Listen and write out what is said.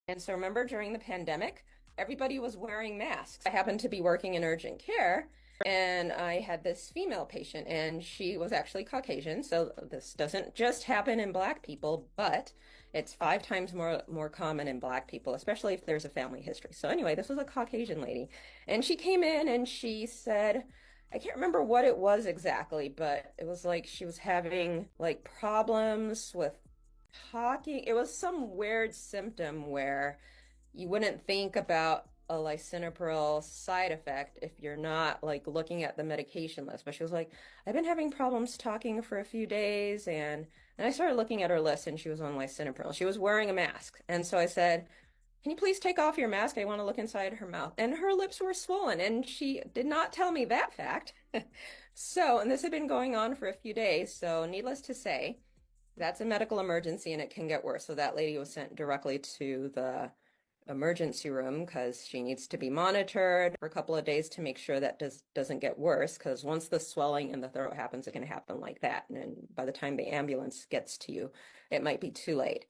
And so remember during the pandemic, everybody was wearing masks. I happened to be working in urgent care and I had this female patient and she was actually Caucasian. So this doesn't just happen in black people, but it's 5 times more common in black people, especially if there's a family history. So anyway, this was a Caucasian lady and she came in and she said, I can't remember what it was exactly, but it was like she was having like problems with talking. It was some weird symptom where you wouldn't think about a lisinopril side effect if you're not like looking at the medication list. But she was like, I've been having problems talking for a few days, and I started looking at her list and she was on lisinopril. She was wearing a mask. And so I said, can you please take off your mask? I want to look inside her mouth. And her lips were swollen, and she did not tell me that fact. So, and this had been going on for a few days. So, needless to say, that's a medical emergency and it can get worse. So that lady was sent directly to the emergency room because she needs to be monitored for a couple of days to make sure that doesn't get worse. Because once the swelling in the throat happens, it can happen like that. And then by the time the ambulance gets to you, it might be too late.